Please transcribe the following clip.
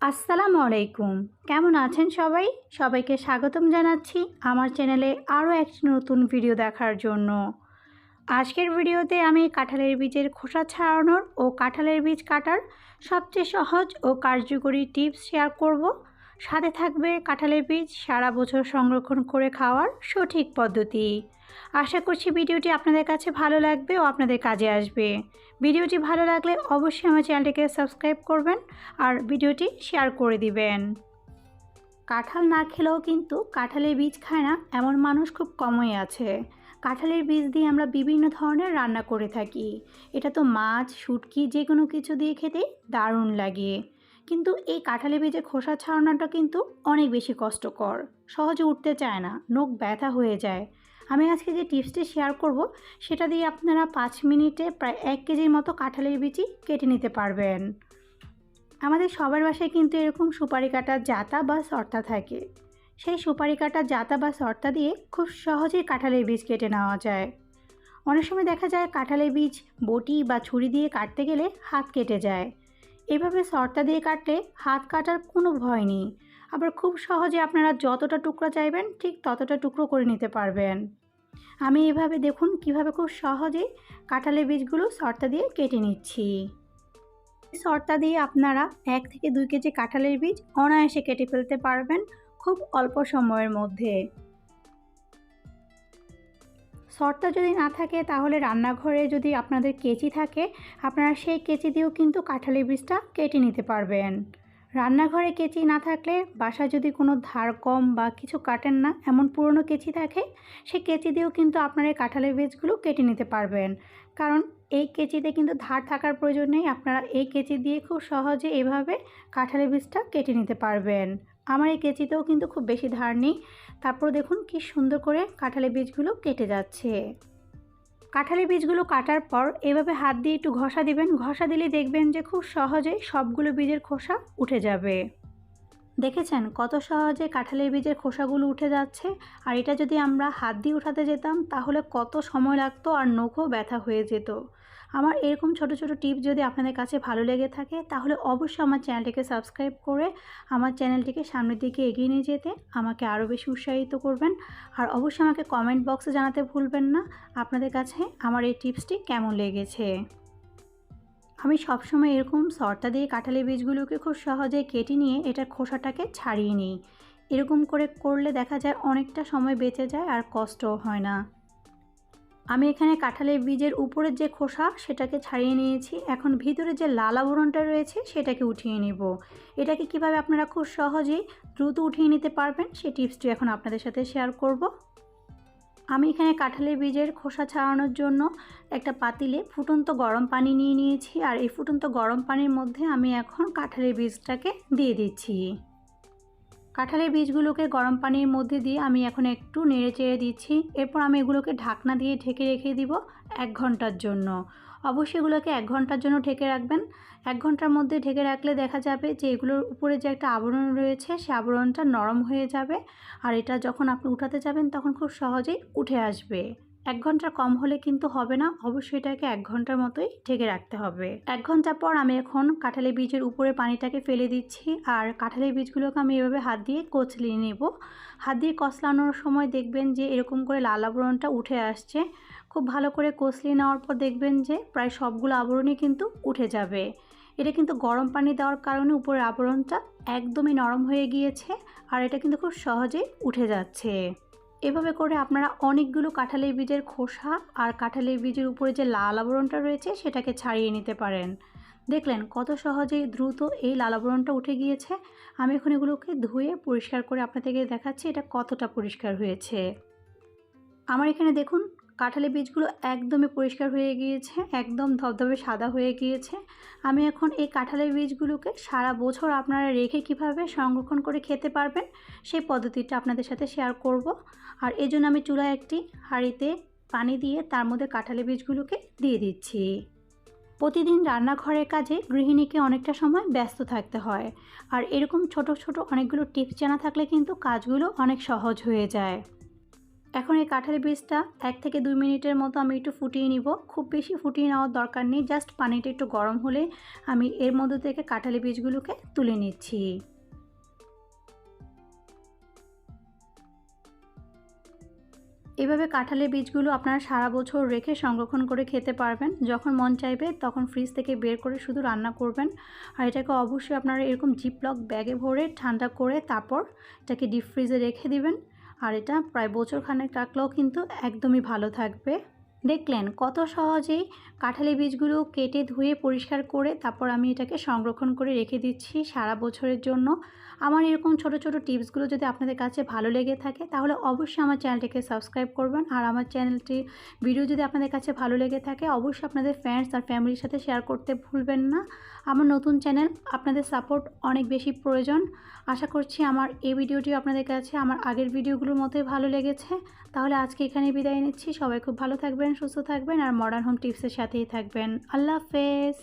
আসসালামু আলাইকুম। কেমন আছেন সবাই? সবাইকে স্বাগতম জানাচ্ছি আমার চ্যানেলে আরও একটি নতুন ভিডিও দেখার জন্য। আজকের ভিডিওতে আমি কাঁঠালের বীজের খোসা ছাড়ানোর ও কাঁঠালের বীজ কাটার সবচেয়ে সহজ ও কার্যকরী টিপস শেয়ার করব। সাথে থাকবে কাঁঠালের বীজ সারা বছর সংরক্ষণ করে খাওয়ার সঠিক পদ্ধতি। আশা করছি ভিডিওটি আপনাদের কাছে ভালো লাগবে ও আপনাদের কাজে আসবে। ভিডিওটি ভালো লাগলে অবশ্যই আমার চ্যানেলটিকে সাবস্ক্রাইব করবেন আর ভিডিওটি শেয়ার করে দিবেন। কাঁঠাল না খেলেও কিন্তু কাঁঠালের বীজ খায় না এমন মানুষ খুব কমই আছে। কাঁঠালের বীজ দিয়ে আমরা বিভিন্ন ধরনের রান্না করে থাকি। এটা তো মাছ, শুটকি যে কোনো কিছু দিয়ে খেতে দারুণ লাগে। কিন্তু এই কাঁঠালের বীজের খোসা ছাড়ানোটা কিন্তু অনেক বেশি কষ্টকর। সহজে উঠতে চায় না, নখ ব্যথা হয়ে যায়। আমি আজকে যে টিপসটি শেয়ার করব সেটা দিয়ে আপনারা 5 মিনিটে প্রায় 1 কেজির মতো কাঁঠালের বীজই কেটে নিতে পারবেন। আমাদের সবার বাসায় কিন্তু এরকম সুপারি কাটার জাতা বা সর্তা থাকে। সেই সুপারি কাটার জাতা বা সর্তা দিয়ে খুব সহজেই কাঁঠালের বীজ কেটে নেওয়া যায়। অনেক সময় দেখা যায় কাঁঠালের বীজ বটি বা ছুরি দিয়ে কাটতে গেলে হাত কেটে যায়। এভাবে সর্তা দিয়ে কাটলে হাত কাটার কোনো ভয় নেই। আবার খুব সহজে আপনারা যতটা টুকরো চাইবেন ঠিক ততটা টুকরো করে নিতে পারবেন। আমি এভাবে দেখুন কিভাবে খুব সহজেই কাঁঠালের বীজগুলো সর্তা দিয়ে কেটে নিচ্ছি। সর্তা দিয়ে আপনারা 1 থেকে 2 কেজি কাঁঠালের বীজ অনায়াসে কেটে ফেলতে পারবেন খুব অল্প সময়ের মধ্যে। সর্তা যদি না থাকে তাহলে রান্নাঘরে যদি আপনাদের কেচি থাকে আপনারা সেই কেচি দিয়েও কিন্তু কাঁঠালের বীজটা কেটে নিতে পারবেন। রান্নাঘরে কেচি না থাকলে বাসায় যদি কোনো ধার কম বা কিছু কাটেন না এমন পুরনো কেচি থাকে সেই কেচি দিয়েও কিন্তু আপনারা এই কাঁঠালের বীজগুলো কেটে নিতে পারবেন। কারণ এই কেচিতে কিন্তু ধার থাকার প্রয়োজন নেই, আপনারা এই কেচি দিয়ে খুব সহজে এভাবে কাঁঠালের বীজটা কেটে নিতে পারবেন। আমার এই কেচিতেও কিন্তু খুব বেশি ধার নেই। তারপর দেখুন কি সুন্দর করে কাঁঠালের বীজগুলো কেটে যাচ্ছে। কাঁঠালের বীজগুলো কাটার পর এভাবে হাত দিয়ে একটু ঘষা দিবেন। ঘষা দিলে দেখবেন যে খুব সহজেই সবগুলো বীজের খোসা উঠে যাবে। দেখেছেন কত সহজে কাঁঠালের বীজের খোসাগুলো উঠে যাচ্ছে। আর এটা যদি আমরা হাত দিয়ে উঠাতে যেতাম তাহলে কত সময় লাগতো আর নখও ব্যথা হয়ে যেত। আমার এরকম ছোট ছোট টিপস যদি আপনাদের কাছে ভালো লেগে থাকে তাহলে অবশ্যই আমার চ্যানেলটিকে সাবস্ক্রাইব করে আমার চ্যানেলটিকে সামনের দিকে এগিয়ে নিয়ে যেতে আমাকে আরও বেশি উৎসাহিত করবেন। আর অবশ্যই আমাকে কমেন্ট বক্সে জানাতে ভুলবেন না আপনাদের কাছে আমার এই টিপসটি কেমন লেগেছে। আমি সবসময় এরকম সর্তা দিয়ে কাঁঠালের বীজগুলোকে খুব সহজে কেটে নিয়ে এটার খোসাটাকে ছাড়িয়ে নিই। এরকম করে করলে দেখা যায় অনেকটা সময় বেঁচে যায় আর কষ্টও হয় না। আমি এখানে কাঁঠালের বীজের উপরের যে খোসা সেটাকে ছাড়িয়ে নিয়েছি। এখন ভিতরে যে লাল আবরণটা রয়েছে সেটাকে উঠিয়ে নেব। এটাকে কিভাবে আপনারা খুব সহজেই দ্রুত উঠিয়ে নিতে পারবেন সেই টিপসটি এখন আপনাদের সাথে শেয়ার করব। আমি এখানে কাঁঠালের বীজের খোসা ছাড়ানোর জন্য একটা পাতিলে ফুটন্ত গরম পানি নিয়ে নিয়েছি। আর এই ফুটন্ত গরম পানির মধ্যে আমি এখন কাঁঠালের বীজটাকে দিয়ে দিচ্ছি। কাঁঠালের বীজগুলোকে গরম পানির মধ্যে দিয়ে আমি এখন একটু নেড়ে চেড়ে দিচ্ছি। এরপর আমি এগুলোকে ঢাকনা দিয়ে ঢেকে রেখে দিব 1 ঘন্টার জন্য। অবশ্যই এগুলোকে 1 ঘন্টার জন্য ঢেকে রাখবেন। 1 ঘন্টার মধ্যে ঢেকে রাখলে দেখা যাবে যে এগুলোর উপরে যে একটা আবরণ রয়েছে সেই আবরণটা নরম হয়ে যাবে। আর এটা যখন আপনি উঠাতে যাবেন তখন খুব সহজেই উঠে আসবে। 1 ঘন্টার কম হলে কিন্তু হবে না, অবশ্যই এটাকে 1 ঘন্টার মতোই ঢেকে রাখতে হবে। 1 ঘন্টা পর আমি এখন কাঁঠালের বীজের উপরে পানিটাকে ফেলে দিচ্ছি। আর কাঁঠালের বীজগুলোকে আমি এভাবে হাত দিয়ে কচলিয়ে নেব। হাত দিয়ে কচলানোর সময় দেখবেন যে এরকম করে লাল আবরণটা উঠে আসছে। খুব ভালো করে কচলিয়ে নেওয়ার পর দেখবেন যে প্রায় সবগুলো আবরণই কিন্তু উঠে যাবে। এটা কিন্তু গরম পানি দেওয়ার কারণে উপরের আবরণটা একদমই নরম হয়ে গিয়েছে আর এটা কিন্তু খুব সহজেই উঠে যাচ্ছে। এভাবে করে আপনারা অনেকগুলো কাঁঠালের বীজের খোসা আর কাঁঠালের বীজের উপরে যে লাল আবরণটা রয়েছে সেটাকে ছাড়িয়ে নিতে পারেন। দেখলেন কত সহজেই দ্রুত এই লাল আবরণটা উঠে গিয়েছে। আমি এখন এগুলোকে ধুয়ে পরিষ্কার করে আপনাদেরকে দেখাচ্ছি এটা কতটা পরিষ্কার হয়েছে। আমার এখানে দেখুন কাঁঠালের বীজগুলো একদমই পরিষ্কার হয়ে গিয়েছে, একদম ধবধবে সাদা হয়ে গিয়েছে। আমি এখন এই কাঁঠালের বীজগুলোকে সারা বছর আপনারা রেখে কিভাবে সংরক্ষণ করে খেতে পারবেন সেই পদ্ধতিটা আপনাদের সাথে শেয়ার করব। আর এজন্য আমি চুলায় একটি হাঁড়িতে পানি দিয়ে তার মধ্যে কাঁঠালের বীজগুলোকে দিয়ে দিচ্ছি। প্রতিদিন রান্নাঘরের কাজে গৃহিণীকে অনেকটা সময় ব্যস্ত থাকতে হয়। আর এরকম ছোট ছোট অনেকগুলো টিপস জানা থাকলে কিন্তু কাজগুলো অনেক সহজ হয়ে যায়। এখন এই কাঁঠালের বীজটা 1 থেকে 2 মিনিটের মতো আমি একটু ফুটিয়ে নিব। খুব বেশি ফুটিয়ে নেওয়ার দরকার নেই, জাস্ট পানিটা একটু গরম হলে আমি এর মধ্যে থেকে কাঁঠালের বীজগুলোকে তুলে নিচ্ছি। এভাবে কাঁঠালের বীজগুলো আপনারা সারা বছর রেখে সংরক্ষণ করে খেতে পারবেন। যখন মন চাইবে তখন ফ্রিজ থেকে বের করে শুধু রান্না করবেন। আর এটাকে অবশ্যই আপনারা এরকম জিপলক ব্যাগে ভরে ঠান্ডা করে তারপর এটাকে ডিপ ফ্রিজে রেখে দিবেন। আর এটা প্রায় বছরখানেক রাখলেও কিন্তু একদমই ভালো থাকবে। দেখলেন কত সহজেই কাঁঠালের বীজগুলো কেটে ধুয়ে পরিষ্কার করে তারপর আমি এটাকে সংরক্ষণ করে রেখে দিচ্ছি সারা বছরের জন্য। আমার এরকম ছোট ছোট টিপসগুলো যদি আপনাদের কাছে ভালো লেগে থাকে তাহলে অবশ্যই আমার চ্যানেলটিকে সাবস্ক্রাইব করবেন। আর আমার চ্যানেলটি ভিডিও যদি আপনাদের কাছে ভালো লেগে থাকে অবশ্যই আপনাদের ফ্রেন্ডস আর ফ্যামিলির সাথে শেয়ার করতে ভুলবেন না। আমার নতুন চ্যানেল, আপনাদের সাপোর্ট অনেক বেশি প্রয়োজন। আশা করছি আমার এই ভিডিওটি আপনাদের কাছে আমার আগের ভিডিওগুলোর মতোই ভালো লেগেছে। তাহলে আজকে এখানে বিদায় নিচ্ছি। সবাই খুব ভালো থাকবেন, সুস্থ থাকবেন আর মডার্ন হোম টিপসের সাথেই থাকবেন। আল্লাহ হাফেজ।